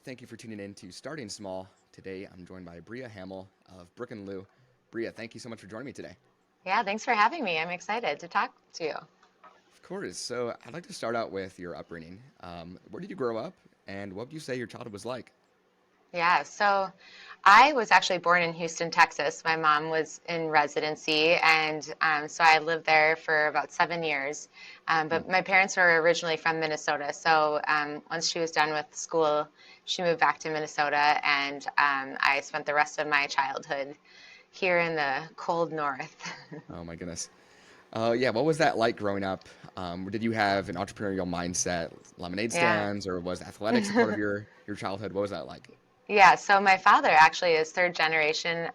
Thank you for tuning in to Starting Small. Today I'm joined by Bria Hammel of Brooke Lou. Bria, thank you so much for joining me today. Yeah, thanks for having me. I'm excited to talk to you. Of course. So I'd like to start out with your upbringing. Where did you grow up, and what would you say your childhood was like? Yeah, so I was actually born in Houston, Texas. My mom was in residency, and so I lived there for about 7 years. Hmm. But my parents were originally from Minnesota, so once she was done with school, she moved back to Minnesota, and I spent the rest of my childhood here in the cold north. Oh my goodness. Yeah, what was that like growing up? Did you have an entrepreneurial mindset, lemonade Yeah. stands, or was athletics a part of your childhood? What was that like? Yeah, so my father actually is third generation.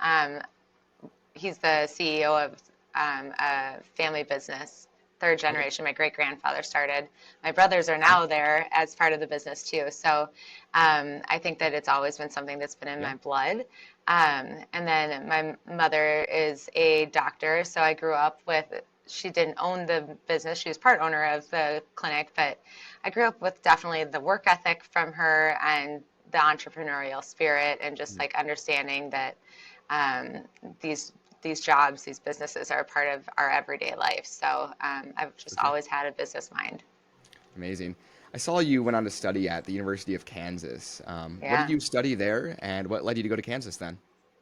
He's the CEO of a family business, third Oh, generation. My great grandfather started. My brothers are now there as part of the business too. So I think that it's always been something that's been in yeah. my blood. And then my mother is a doctor, so I grew up with. She didn't own the business; she was part owner of the clinic, but I grew up with definitely the work ethic from her and the entrepreneurial spirit, and just Mhm. like understanding that um, these these jobs, these businesses are a part of our everyday life. So I've For just sure. always had a business mind. Amazing. I saw you went on to study at the University of Kansas. What did Yeah. you study there, and what led you to go to Kansas then?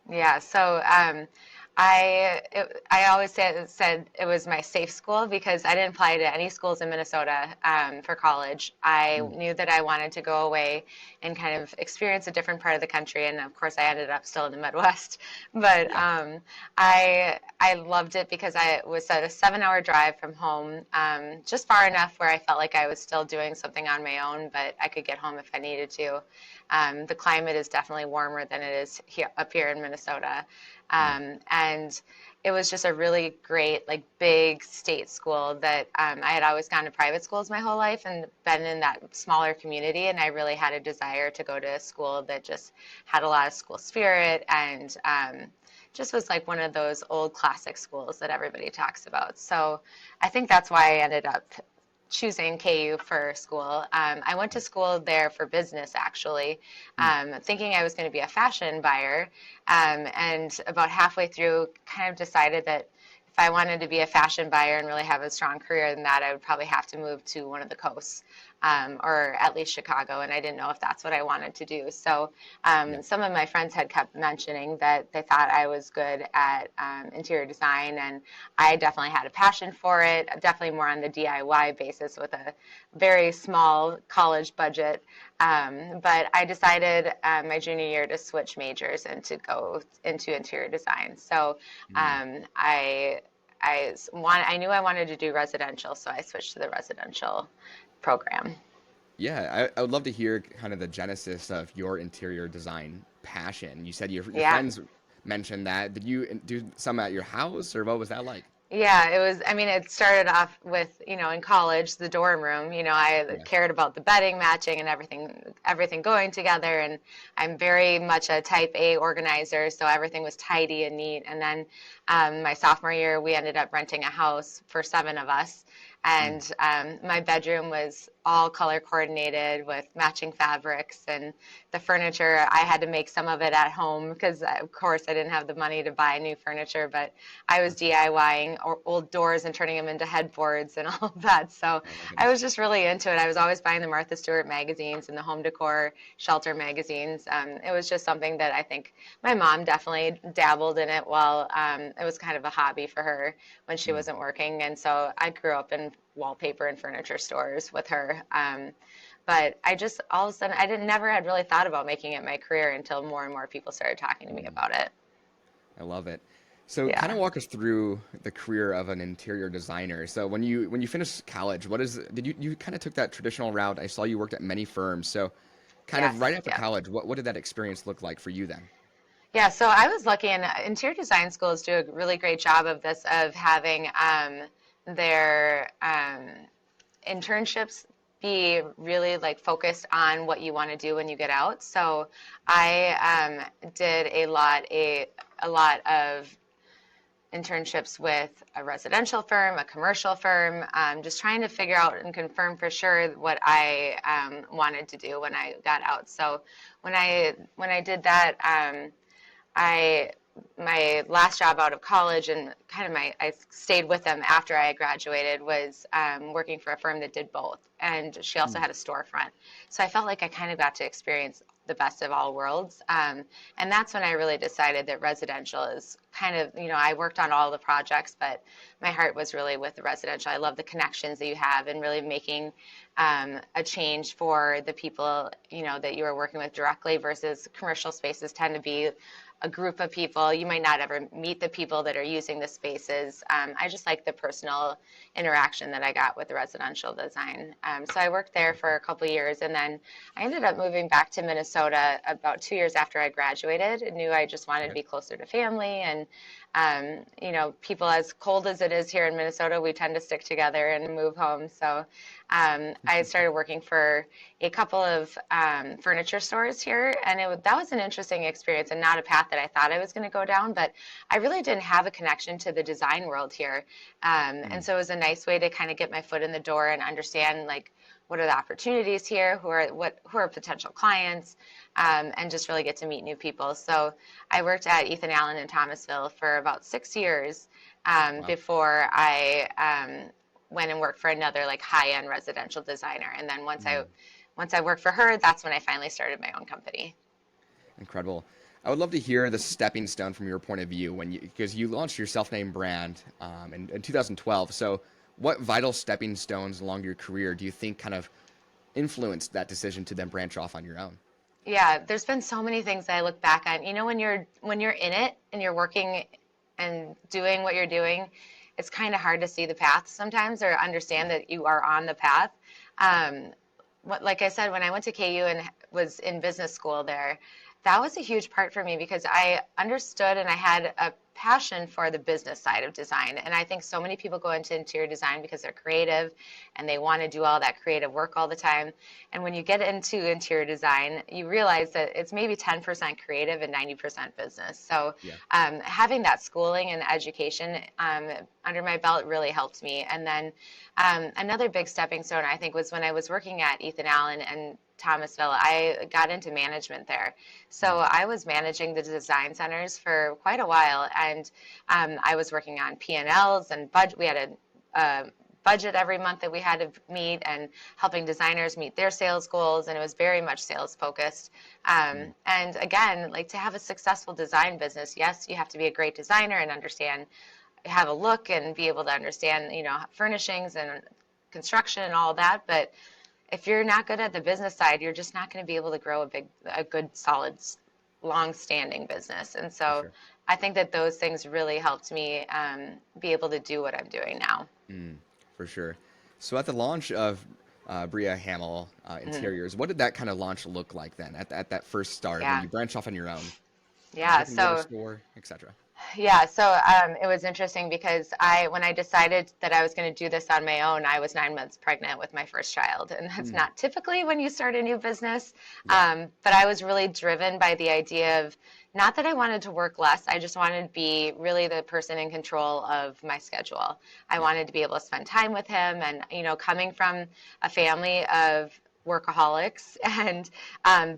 Yeah, so I always said it was my safe school because I didn't apply to any schools in Minnesota for college. I Mm. knew that I wanted to go away and kind of experience a different part of the country, and of course, I ended up still in the Midwest. But Yeah. I loved it because I was at a 7-hour drive from home, just far enough where I felt like I was still doing something on my own, but I could get home if I needed to. The climate is definitely warmer than it is here, up here in Minnesota. Mm. And it was just a really great, like, big state school that I had always gone to private schools my whole life and been in that smaller community. And I really had a desire to go to a school that just had a lot of school spirit and just was like one of those old classic schools that everybody talks about. So I think that's why I ended up choosing KU for school. I went to school there for business, actually, Mm. thinking I was going to be a fashion buyer. And about halfway through, kind of decided that if I wanted to be a fashion buyer and really have a strong career in that, I would probably have to move to one of the coasts, or at least Chicago. And I didn't know if that's what I wanted to do. So Yeah. some of my friends had kept mentioning that they thought I was good at interior design, and I definitely had a passion for it, definitely more on the DIY basis with a very small college budget. But I decided my junior year to switch majors and to go into interior design. So Mm. I knew I wanted to do residential, so I switched to the residential program. Yeah, I would love to hear kind of the genesis of your interior design passion. You said your Yeah. friends mentioned that. Did you do some at your house, or what was that like? Yeah, it was, I mean, it started off with, in college, the dorm room, I Yeah. cared about the bedding matching and everything going together. And I'm very much a type A organizer, so everything was tidy and neat. And then my sophomore year, we ended up renting a house for 7 of us. Mm. And my bedroom was all color coordinated with matching fabrics, and the furniture, I had to make some of it at home because, of course, I didn't have the money to buy new furniture, but I was For sure. DIYing old doors and turning them into headboards and all of that. So Oh my I goodness. was just really into it. I was always buying the Martha Stewart magazines and the home decor shelter magazines. It was just something that I think my mom definitely dabbled in it while it was kind of a hobby for her when she Mm. wasn't working. And so I grew up in wallpaper and furniture stores with her. But I just all of a sudden I didn't never had really thought about making it my career until more and more people started talking to me Mm. about it. I love it. So, kind Yeah. of walk us through the career of an interior designer. So, when you finished college, did you kind of took that traditional route? I saw you worked at many firms. So, kind of right Yes. after Yeah. college, what did that experience look like for you then? Yeah, so I was lucky, and interior design schools do a really great job of this, of having their internships be really like focused on what you want to do when you get out. So I did a lot of internships with a residential firm, a commercial firm, just trying to figure out and confirm for sure what I wanted to do when I got out. So when I did that, I my last job out of college and kind of I stayed with them after I graduated was working for a firm that did both, and she also Mm. had a storefront. So I felt like I kind of got to experience the best of all worlds, and that's when I really decided that residential is kind of, I worked on all the projects, but my heart was really with the residential. I love the connections that you have and really making a change for the people, that you are working with directly, versus commercial spaces tend to be a group of people. You might not ever meet the people that are using the spaces. I just like the personal interaction that I got with the residential design. So I worked there for a couple of years, and then I ended up moving back to Minnesota about 2 years after I graduated. I knew I just wanted to Okay. be closer to family, and people, as cold as it is here in Minnesota, we tend to stick together and move home. So I started working for a couple of furniture stores here, and that was an interesting experience and not a path that I thought I was going to go down, but I really didn't have a connection to the design world here. And Mm. so it was a nice way to kind of get my foot in the door and understand, like, what are the opportunities here, who are potential clients, and just really get to meet new people. So I worked at Ethan Allen in Thomasville for about 6 years Wow. before I went and worked for another, like, high-end residential designer. And then Mm. once I worked for her, that's when I finally started my own company. Incredible. I would love to hear the stepping stone from your point of view because you launched your self-named brand in 2012. So, what vital stepping stones along your career do you think kind of influenced that decision to then branch off on your own? Yeah, there's been so many things that I look back on. When you're in it and you're working and doing what you're doing, it's kind of hard to see the path sometimes or understand Yeah. that you are on the path. Um, like I said, when I went to KU and was in business school there, that was a huge part for me because I understood and I had a passion for the business side of design. And I think so many people go into interior design because they're creative and they want to do all that creative work all the time. And when you get into interior design, you realize that it's maybe 10% creative and 90% business. So Yeah. having that schooling and education under my belt really helped me. And then another big stepping stone, I think, was when I was working at Ethan Allen and Thomasville. I got into management there. Mm. So I was managing the design centers for quite a while, and I was working on P&Ls and budget. We had a budget every month that we had to meet, and helping designers meet their sales goals, and it was very much sales focused. Mm. And again, like, to have a successful design business, yes, you have to be a great designer and have a look and be able to understand, furnishings and construction and all that. But if you're not good at the business side, you're just not going to be able to grow a good, solid, long-standing business. And For so sure. I think that those things really helped me be able to do what I'm doing now. Mm. For sure. So, at the launch of Bria Hammel Mhm. Interiors, what did that kind of launch look like then at that first start when Yeah. you branched off on your own? Yeah. Brick and mortar So store, etc. Yeah, so it was interesting because when I decided that I was going to do this on my own, I was 9 months pregnant with my first child, and that's Mm. not typically when you start a new business. Yeah. But I was really driven by the idea of, not that I wanted to work less, I just wanted to be really the person in control of my schedule. I Yeah. wanted to be able to spend time with him, and coming from a family of workaholics and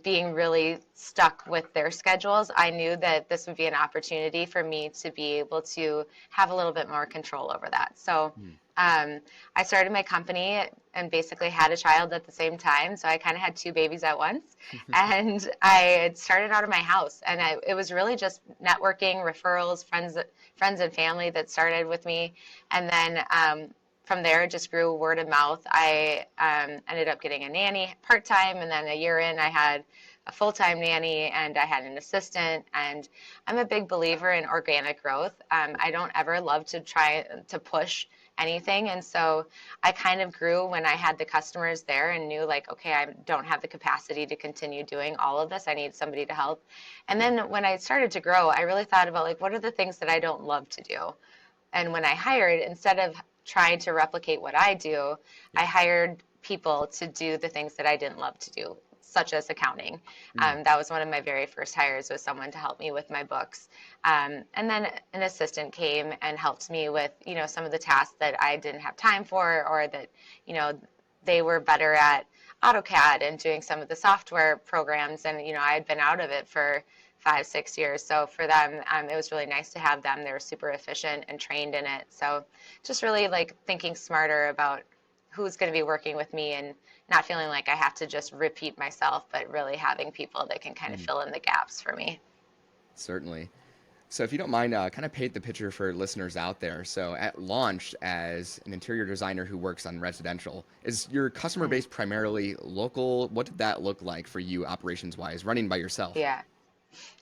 being really stuck with their schedules, I knew that this would be an opportunity for me to be able to have a little bit more control over that. So Mm. I started my company and basically had a child at the same time. So I kind of had two babies at once. And I started out of my house. And it was really just networking, referrals, friends and family that started with me. And then from there, it just grew word of mouth. I ended up getting a nanny part-time, and then a year in, I had a full-time nanny, and I had an assistant. And I'm a big believer in organic growth. I don't ever love to try to push anything, and so I kind of grew when I had the customers there and knew, like, okay, I don't have the capacity to continue doing all of this. I need somebody to help. And Yeah. then when I started to grow, I really thought about, like, what are the things that I don't love to do? And when I hired, instead of trying to replicate what I do, I Yeah. hired people to do the things that I didn't love to do. such as accounting. Mm. That was one of my very first hires, was someone to help me with my books. And then an assistant came and helped me with, some of the tasks that I didn't have time for, or that, they were better at AutoCAD and doing some of the software programs. And, I had been out of it for 5, 6 years. So for them, it was really nice to have them. They were super efficient and trained in it. So just really like thinking smarter about who's going to be working with me, and not feeling like I have to just repeat myself, but really having people that can kind of Mm. fill in the gaps for me. Certainly. So, if you don't mind, kind of paint the picture for listeners out there. So, at launch, as an interior designer who works on residential, is your customer Mm. base primarily local? What did that look like for you, operations wise, running by yourself? Yeah.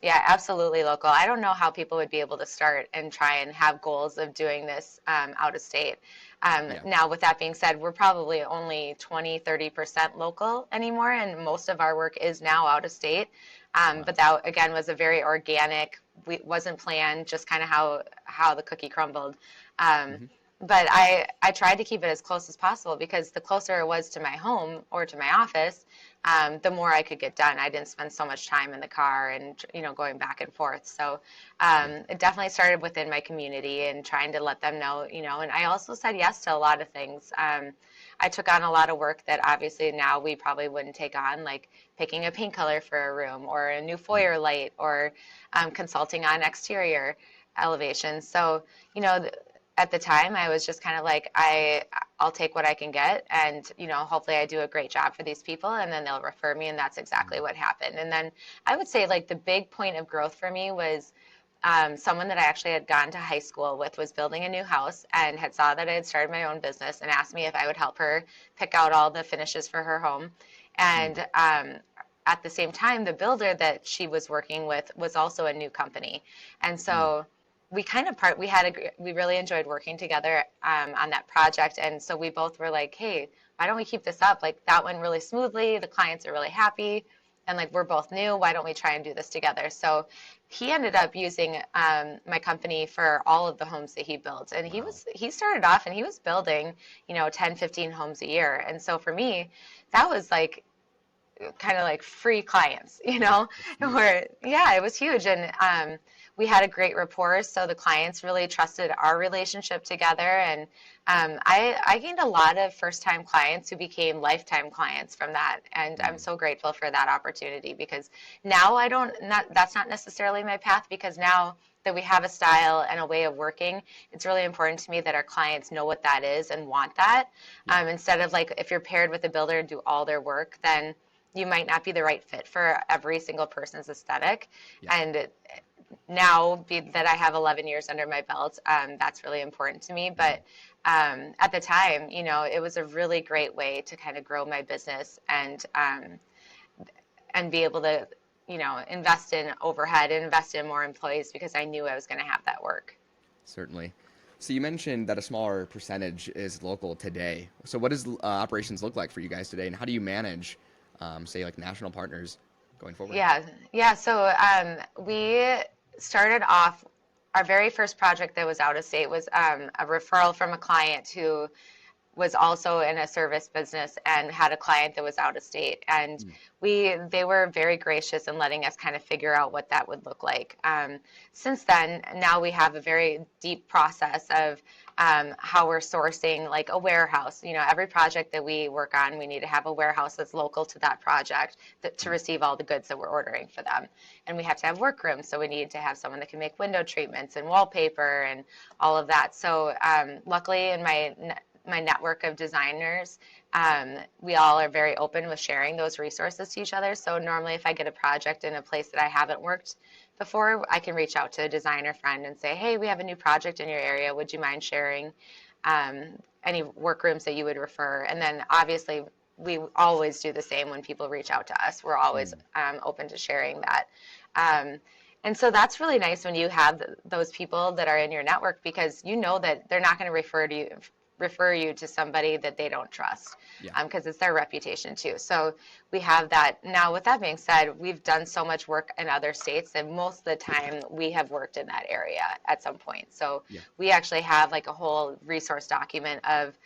Yeah, absolutely local. I don't know how people would be able to start and try and have goals of doing this out of state. Yeah. Now, with that being said, we're probably only 20, 30% local anymore, and most of our work is now out of state. Wow. But that, again, was a very organic, wasn't planned, just kind of how the cookie crumbled. Um, Hmm. but I tried to keep it as close as possible, because the closer it was to my home or to my office, the more I could get done. I didn't spend so much time in the car and, going back and forth. So Yeah. it definitely started within my community and trying to let them know, and I also said yes to a lot of things. I took on a lot of work that obviously now we probably wouldn't take on, like picking a paint color for a room, or a new Mm. foyer light, or consulting on exterior elevations. So, you know, at the time I was just kind of like, I'll take what I can get, and hopefully I do a great job for these people, and then they'll refer me. And that's exactly Mm. what happened. And then I would say, like, the big point of growth for me was someone that I actually had gone to high school with was building a new house, and had saw that I had started my own business, and asked me if I would help her pick out all the finishes for her home. Mm. And at the same time, the builder that she was working with was also a new company. And Mm. so we really enjoyed working together on that project. And so we both were like, hey, why don't we keep this up? Like, that went really smoothly. The clients are really happy. And like, we're both new. Why don't we try and do this together? So he ended up using my company for all of the homes that he built. And Wow. he started off and he was building, 10, 15 homes a year. And so for me, that was like kind of like free clients, That's huge. where, yeah, it was huge. And we had a great rapport. So the clients really trusted our relationship together. And I gained a lot of first time clients who became lifetime clients from that. And I'm Mm. so grateful for that opportunity, because now that's not necessarily my path, because now that we have a style and a way of working, it's really important to me that our clients know what that is and want that. Yeah. Instead of, like, if you're paired with a builder and do all their work, then you might not be the right fit for every single person's aesthetic. Yeah. And now, that I have 11 years under my belt, that's really important to me. Mm. But at the time, it was a really great way to kind of grow my business, and be able to, invest in overhead and invest in more employees, because I knew I was going to have that work. Certainly. So, you mentioned that a smaller percentage is local today. So, what does operations look like for you guys today, and how do you manage, say, like national partners going forward? Yeah, yeah. So we started off, our very first project that was out of state was a referral from a client who was also in a service business and had a client that was out of state. And Mm. they were very gracious in letting us kind of figure out what that would look like. Since then, now we have a very deep process of how we're sourcing, like, a warehouse. Every project that we work on, we need to have a warehouse that's local to that project to Mm. receive all the goods that we're ordering for them. And we have to have workrooms, so we need to have someone that can make window treatments and wallpaper and all of that. So luckily, in my network of designers, we all are very open with sharing those resources to each other. So normally, if I get a project in a place that I haven't worked before, I can reach out to a designer friend and say, hey, we have a new project in your area. Would you mind sharing any workrooms that you would refer? And then obviously, we always do the same when people reach out to us. We're always Mm. open to sharing that. And so that's really nice when you have those people that are in your network, because you know that they're not going to refer you to somebody that they don't trust, Yeah. because it's their reputation too. So we have that. Now, with that being said, we've done so much work in other states that most of the time we have worked in that area at some point. So Yeah. we actually have, like, a whole resource document of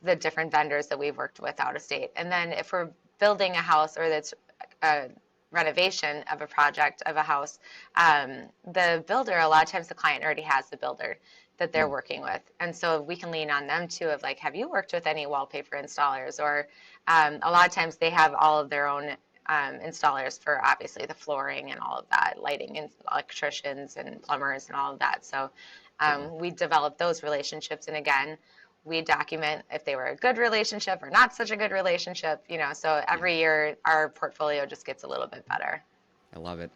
the different vendors that we've worked with out of state. And then if we're building a house, or that's a renovation of a project of a house, the builder, a lot of times the client already has the builder that they're Mm. working with. And so we can lean on them too of like, have you worked with any wallpaper installers? Or a lot of times they have all of their own installers for obviously the flooring and all of that, lighting and electricians and plumbers and all of that. So Certainly. we develop those relationships. And again, we document if they were a good relationship or not such a good relationship, so Yeah. every year our portfolio just gets a little bit better. I love it.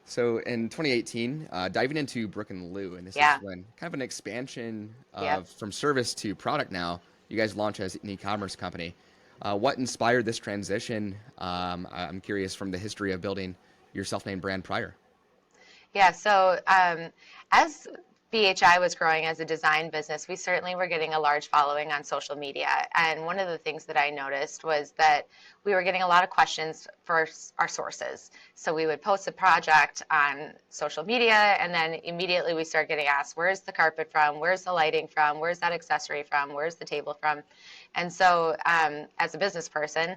So in 2018, diving into Brooke and Lou, and this is Yeah. when kind of an expansion Yep. of from service to product now, you guys launch as an e-commerce company. What inspired this transition? I'm curious from the history of building your self-named brand prior. Yeah, so as BHI was growing as a design business, we certainly were getting a large following on social media. And one of the things that I noticed was that we were getting a lot of questions for our sources. So we would post a project on social media, and then immediately we start getting asked, where's the carpet from? Where's the lighting from? Where's that accessory from? Where's the table from? And so as a business person,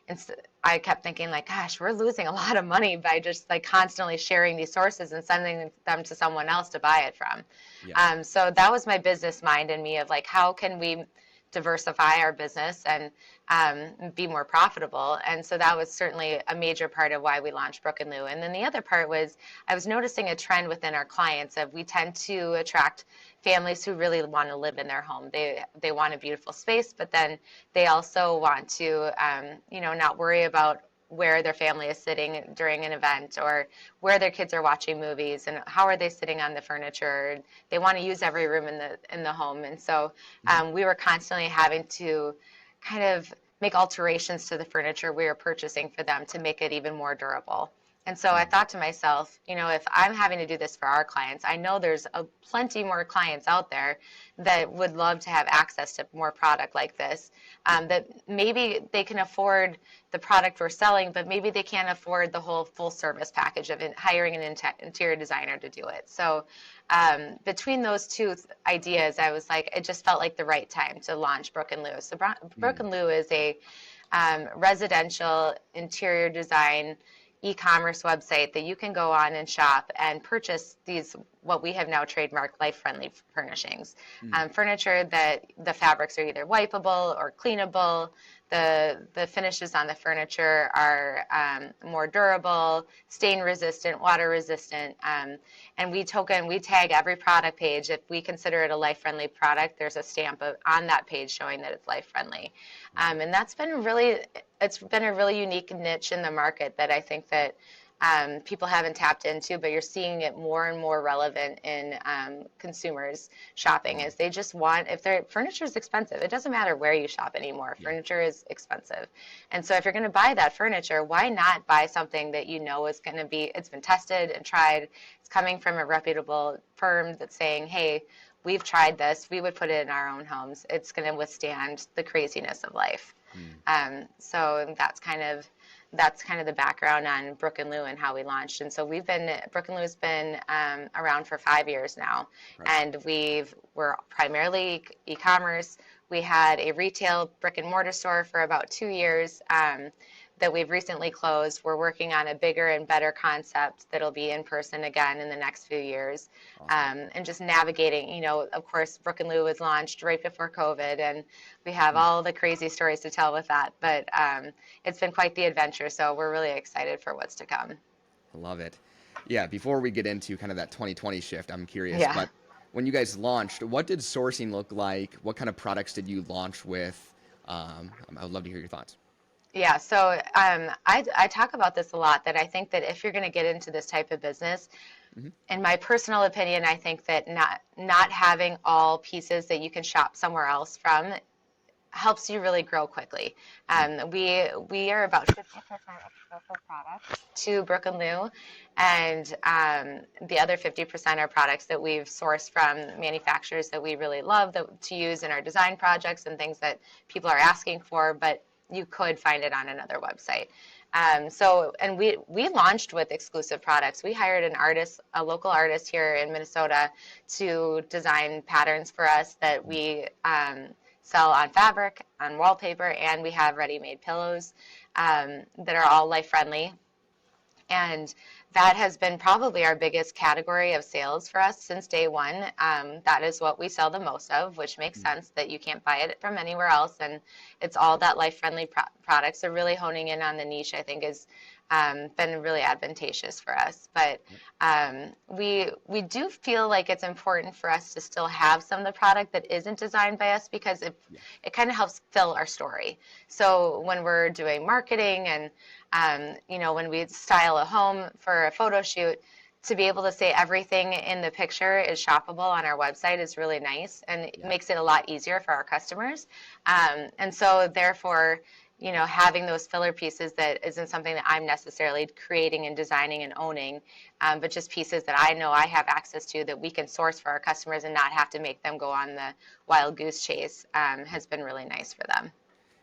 and I kept thinking like, gosh, we're losing a lot of money by just like constantly sharing these sources and sending them to someone else to buy it from. Yeah. So that was my business mind in me of like, how can we diversify our business and be more profitable? And so that was certainly a major part of why we launched Brooke and Lou. And then the other part was I was noticing a trend within our clients of we tend to attract families who really want to live in their home. They want a beautiful space, but then they also want to not worry about where their family is sitting during an event or where their kids are watching movies and how are they sitting on the furniture. They want to use every room in the home. And so Mhm. we were constantly having to kind of make alterations to the furniture we were purchasing for them to make it even more durable. And so I Mm. thought to myself, if I'm having to do this for our clients, I know there's plenty more clients out there that would love to have access to more product like this, Yeah. that maybe they can afford the product we're selling, but maybe they can't afford the whole full service package of hiring an interior designer to do it. So between those two ideas, I was like, it just felt like the right time to launch Brooke and Lou. So Brooke Mm. and Lou is a residential interior design e-commerce website that you can go on and shop and purchase these what we have now trademarked life-friendly furnishings. Mm. Furniture that the fabrics are either wipeable or cleanable. The finishes on the furniture are more durable, stain resistant, water resistant, and we tag every product page. If we consider it a life-friendly product, there's a stamp on that page showing that it's life-friendly. Love it. And it's been a really unique niche in the market that I think that people haven't tapped into, but you're seeing it more and more relevant in consumers shopping Mm. as they just want, if their furniture is expensive, it doesn't matter where you shop anymore. Yeah. Furniture is expensive. And so if you're going to buy that furniture, why not buy something that you know is going to be, it's been tested and tried, it's coming from a reputable firm that's saying, hey, we've tried this, we would put it in our own homes. It's going to withstand the craziness of life. Mm. So that's kind of the background on Brooke and Lou and how we launched. And so Brooke and Lou's been around for 5 years now, Incredible. and we're primarily e-commerce. We had a retail brick and mortar store for about 2 years that we've recently closed. We're working on a bigger and better concept that'll be in person again in the next few years. Awesome. And just navigating, of course, Brooke and Lou was launched right before COVID, and we have Mm. all the crazy stories to tell with that. But it's been quite the adventure, so we're really excited for what's to come. I love it. Yeah, before we get into kind of that 2020 shift, I'm curious, Yeah. but when you guys launched, what did sourcing look like? What kind of products did you launch with? I would love to hear your thoughts. Yeah, so I talk about this a lot, that I think that if you're going to get into this type of business, Hmm. in my personal opinion, I think that not having all pieces that you can shop somewhere else from helps you really grow quickly. Mm. We are about 50% exclusive products to Brooke and Lou, and the other 50% are products that we've sourced from manufacturers that we really love to use in our design projects and things that people are asking for, but you could find it on another website. And we launched with exclusive products. We hired an artist, a local artist here in Minnesota, to design patterns for us that we sell on fabric, on wallpaper, and we have ready-made pillows that are all life-friendly. And that has been probably our biggest category of sales for us since day one. That is what we sell the most of, which makes sense that you can't buy it from anywhere else. And it's all that life-friendly products. So really honing in on the niche, I think, has been really advantageous for us. But we do feel like it's important for us to still have some of the product that isn't designed by us, because it kind of helps fill our story. So when we're doing marketing and when we style a home for a photo shoot, to be able to say everything in the picture is shoppable on our website is really nice, and it makes it a lot easier for our customers. And so therefore, having those filler pieces that isn't something that I'm necessarily creating and designing and owning, but just pieces that I know I have access to that we can source for our customers and not have to make them go on the wild goose chase, has been really nice for them.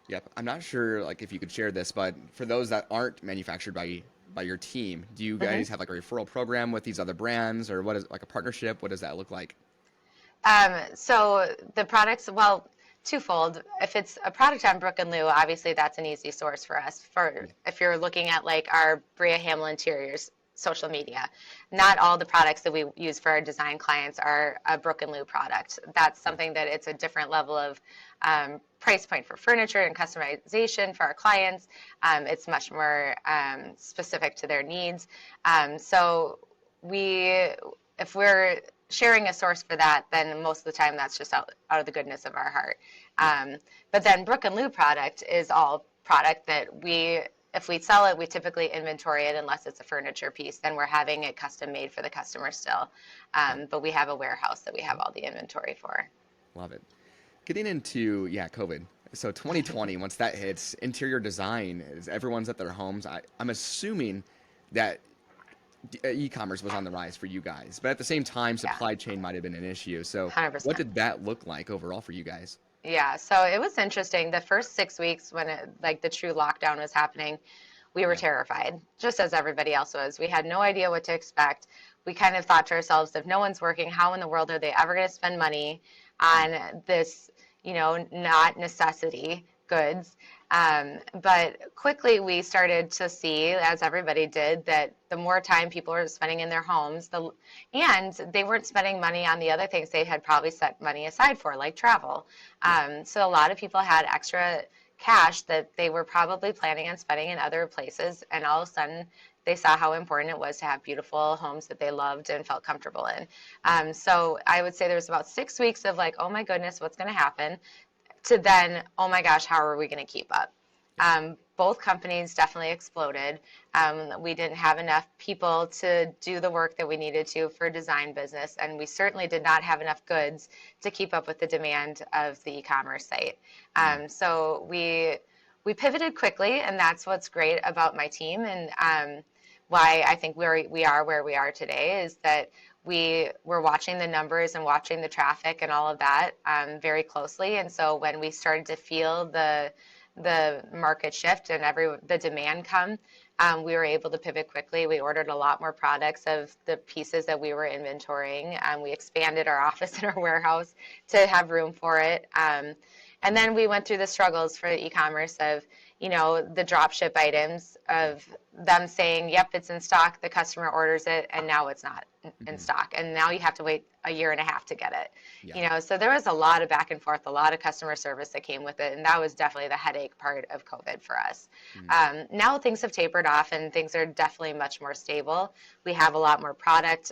Yep. I'm not sure like if you could share this, but for those that aren't manufactured by your team, do you guys have like a referral program with these other brands, or what is like a partnership? What does that look like? So the products, well, twofold. If it's a product on Brooke Lou, obviously that's an easy source for us. For if you're looking at like our Bria Hammel interiors social media, not all the products that we use for our design clients are a Brooke Lou product. That's something that it's a different level of price point for furniture and customization for our clients. It's much more specific to their needs. So if we're sharing a source for that, then most of the time that's just out of the goodness of our heart. But then Brooke Lou product is all product that if we sell it, we typically inventory it unless it's a furniture piece. Then we're having it custom made for the customer still. But we have a warehouse that we have all the inventory for. Love it. Getting into, COVID. So 2020, once that hits, interior design, is everyone's at their homes. I'm assuming that e-commerce was on the rise for you guys, but at the same time, supply chain might have been an issue. So 100%. what did that look like overall for you guys? Yeah, so it was interesting. The first 6 weeks when the true lockdown was happening, we were terrified, just as everybody else was. We had no idea what to expect. We kind of thought to ourselves, if no one's working, how in the world are they ever going to spend money on this, not necessity goods? But quickly we started to see, as everybody did, that the more time people were spending in their homes, and they weren't spending money on the other things they had probably set money aside for, like travel. So a lot of people had extra cash that they were probably planning on spending in other places, and all of a sudden they saw how important it was to have beautiful homes that they loved and felt comfortable in. So I would say there was about 6 weeks of like, oh my goodness, what's going to happen? To then, oh my gosh, how are we going to keep up? Both companies definitely exploded. We didn't have enough people to do the work that we needed to for design business, and we certainly did not have enough goods to keep up with the demand of the e-commerce site. So we pivoted quickly, and that's what's great about my team, and why I think we are where we are today is that we were watching the numbers and watching the traffic and all of that very closely. And so when we started to feel the market shift and the demand come, we were able to pivot quickly. We ordered a lot more products of the pieces that we were inventorying. We expanded our office and our warehouse to have room for it. And then we went through the struggles for e-commerce of, the drop ship items, of them saying, yep, it's in stock, the customer orders it, and now it's not in stock. And now you have to wait a year and a half to get it. So there was a lot of back and forth, a lot of customer service that came with it. And that was definitely the headache part of COVID for us. Now things have tapered off and things are definitely much more stable. We have a lot more product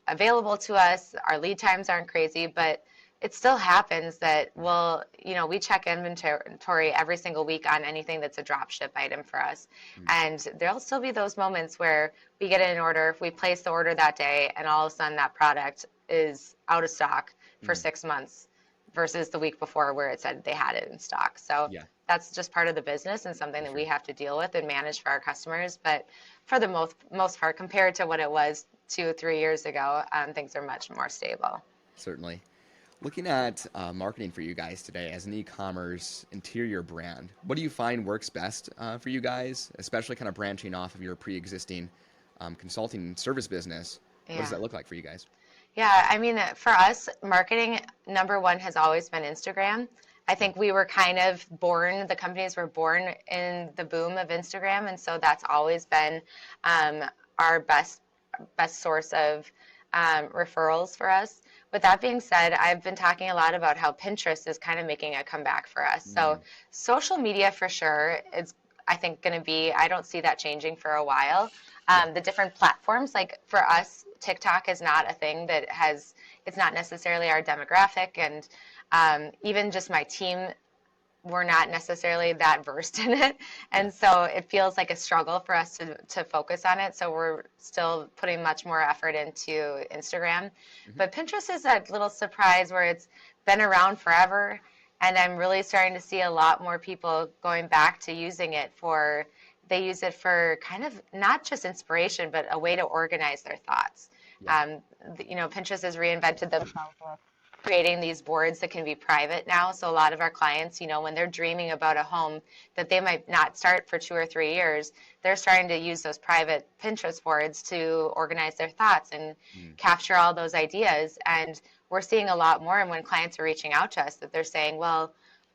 available to us. Our lead times aren't crazy, but it still happens that we check inventory every single week on anything that's a drop ship item for us. And there'll still be those moments where we get an order, we place the order that day, and all of a sudden that product is out of stock for 6 months versus the week before where it said they had it in stock. So that's just part of the business and something that we have to deal with and manage for our customers. But for the most part, compared to what it was 2 or 3 years ago, things are much more stable. Certainly. Looking at marketing for you guys today as an e-commerce interior brand, what do you find works best for you guys, especially kind of branching off of your pre-existing consulting service business? What does that look like for you guys? Yeah, I mean, for us, marketing, number one has always been Instagram. I think we were kind of born, the companies were born in the boom of Instagram, and so that's always been um, our best source of referrals for us. With that being said, I've been talking a lot about how Pinterest is kind of making a comeback for us. So Mm, social media for sure is, I think, going to be, I don't see that changing for a while. yeah. The different platforms, like for us, TikTok is not a thing that has, it's not necessarily our demographic. And even just my team, we're not necessarily that versed in it. Yeah. And so it feels like a struggle for us to focus on it. So we're still putting much more effort into Instagram. Hmm. But Pinterest is that little surprise where it's been around forever. And I'm really starting to see a lot more people going back to using it for, they use it for kind of not just inspiration, but a way to organize their thoughts. Yeah. Um, Pinterest has reinvented themselves creating these boards that can be private now. So a lot of our clients, when they're dreaming about a home that they might not start for 2 or 3 years, they're starting to use those private Pinterest boards to organize their thoughts and Mm, capture all those ideas. And we're seeing a lot more. And when clients are reaching out to us, that they're saying, well,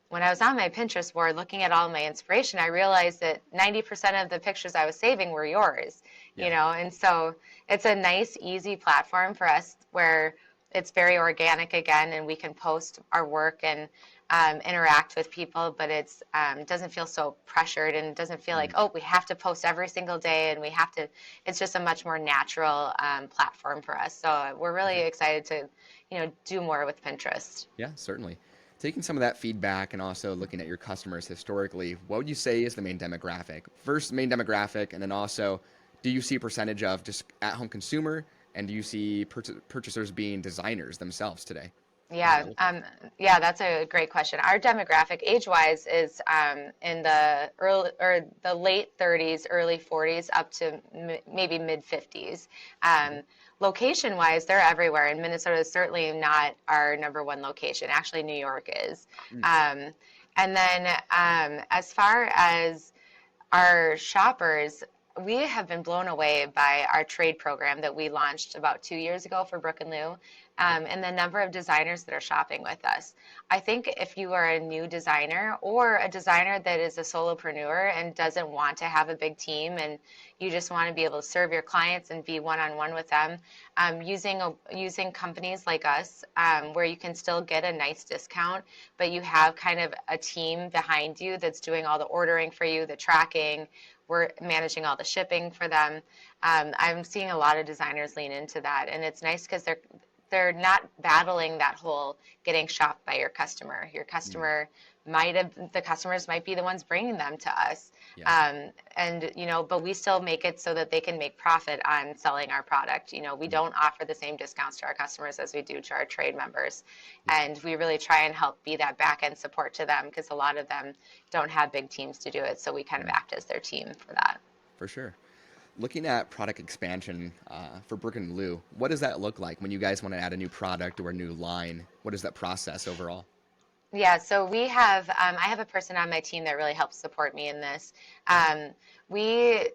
when I was on my Pinterest board looking at all my inspiration, I realized that 90% of the pictures I was saving were yours, yeah. and so it's a nice, easy platform for us where it's very organic again, and we can post our work and interact with people, but it's doesn't feel so pressured and doesn't feel like, Mm, oh, we have to post every single day and we have to. It's just a much more natural platform for us. So we're for really sure. excited to, do more with Pinterest. Yeah, certainly. Taking some of that feedback and also looking at your customers historically, what would you say is the main demographic? First, main demographic, and then also, do you see a percentage of just at-home consumer, and do you see purchasers being designers themselves today? What does Yeah, that look like? yeah, that's a great question. Our demographic, age-wise, is in the early or the late 30s, early 40s, up to maybe mid 50s. Okay. Um, Location-wise, they're everywhere, and Minnesota is certainly not our number one location. Actually, New York is. Mm, Um, and then as far as our shoppers, we have been blown away by our trade program that we launched about 2 years ago for Brooke Lou, okay. and the number of designers that are shopping with us. I think if you are a new designer or a designer that is a solopreneur and doesn't want to have a big team and you just want to be able to serve your clients and be one-on-one with them, using companies like us where you can still get a nice discount, but you have kind of a team behind you that's doing all the ordering for you, the tracking. We're managing all the shipping for them. I'm seeing a lot of designers lean into that, and it's nice because they're not battling that whole getting shopped by your customer. Your Mm, customer the customers might be the ones bringing them to us. yeah. And but we still make it so that they can make profit on selling our product. We Mm, don't offer the same discounts to our customers as we do to our trade members. yeah. And we really try and help be that back end support to them because a lot of them don't have big teams to do it. So we kind of Mm, act as their team for that. for sure. Looking at product expansion for Brooke and Lou, what does that look like when you guys want to add a new product or a new line? What is that process overall? Yeah, so I have a person on my team that really helps support me in this. We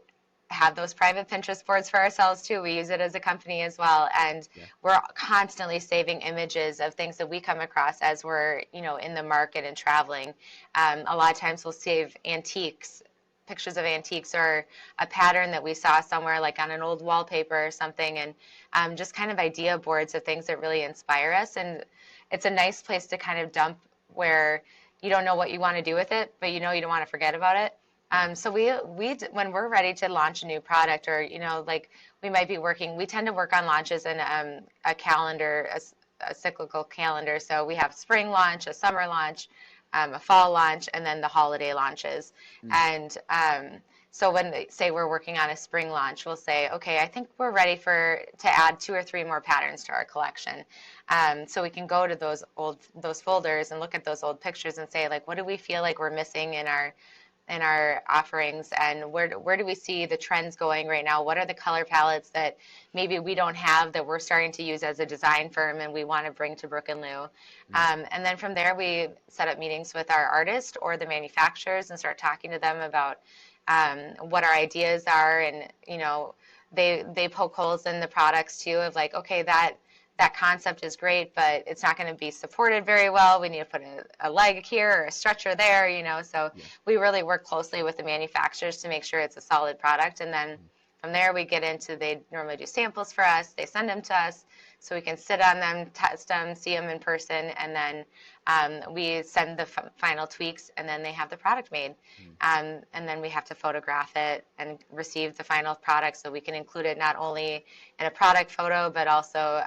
have those private Pinterest boards for ourselves too. We use it as a company as well. And Yeah. we're constantly saving images of things that we come across as we're, in the market and traveling. A lot of times we'll save antiques, pictures of antiques or a pattern that we saw somewhere like on an old wallpaper or something. And just kind of idea boards of things that really inspire us. And it's a nice place to kind of dump where you don't know what you want to do with it, but you don't want to forget about it. Yeah. So when we're ready to launch a new product, or like we might be working, we tend to work on launches in a calendar, a cyclical calendar. So we have spring launch, a summer launch, a fall launch, and then the holiday launches. Mm, And so when they say we're working on a spring launch, we'll say, okay, I think we're ready to add 2 or 3 more patterns to our collection. So we can go to those folders and look at those old pictures and say, like, what do we feel like we're missing in our offerings, and where do we see the trends going right now? What are the color palettes that maybe we don't have that we're starting to use as a design firm and we want to bring to Brooke and Lou? mm, And then from there, we set up meetings with our artists or the manufacturers and start talking to them about what our ideas are, and they poke holes in the products too of like, okay, that concept is great, but it's not going to be supported very well. We need to put a leg here or a stretcher there, So Yeah. we really work closely with the manufacturers to make sure it's a solid product. And then from there, we get into, they normally do samples for us. They send them to us so we can sit on them, test them, see them in person, and then we send the final tweaks, and then they have the product made. And then we have to photograph it and receive the final product so we can include it not only in a product photo, but also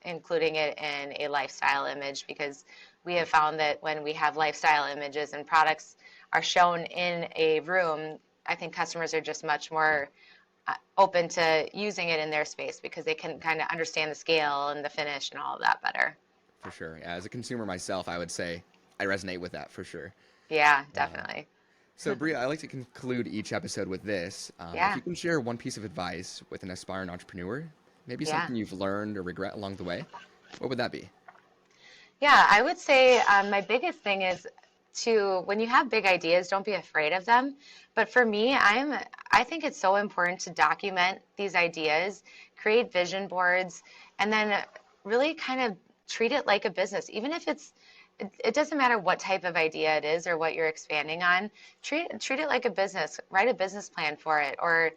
including it in a lifestyle image, because we have found that when we have lifestyle images and products are shown in a room, I think customers are just much more open to using it in their space because they can kind of understand the scale and the finish and all of that better. For sure. Yeah, as a consumer myself, I would say I resonate with that for sure. Yeah, Uh, definitely. so, Bria, I like to conclude each episode with this. If Yeah, you can share one piece of advice with an aspiring entrepreneur, maybe yeah. something you've learned or regret along the way, what would that be? Yeah, I would say my biggest thing is when you have big ideas, don't be afraid of them. But for me, I think it's so important to document these ideas, create vision boards, and then really kind of treat it like a business. Even if it doesn't matter what type of idea it is or what you're expanding on, treat it like a business. Write a business plan for it, or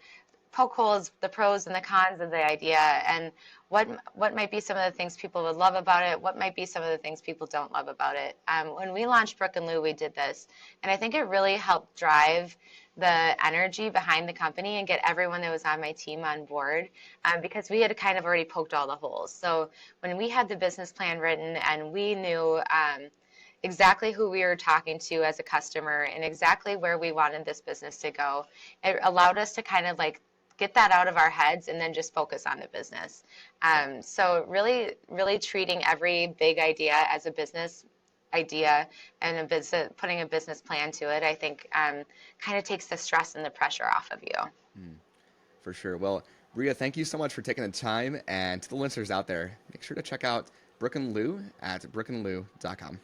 poke holes, the pros and the cons of the idea, and what might be some of the things people would love about it, what might be some of the things people don't love about it. When we launched Brooke Lou, we did this, and I think it really helped drive the energy behind the company and get everyone that was on my team on board, because we had kind of already poked all the holes. So when we had the business plan written and we knew exactly who we were talking to as a customer and exactly where we wanted this business to go, it allowed us to kind of like get that out of our heads and then just focus on the business. Yeah. So really, really treating every big idea as a business idea and putting a business plan to it, I think kind of takes the stress and the pressure off of you. Hmm. For sure. Well, Bria, thank you so much for taking the time. And to the listeners out there, make sure to check out Brooke and Lou at brookeandlou.com.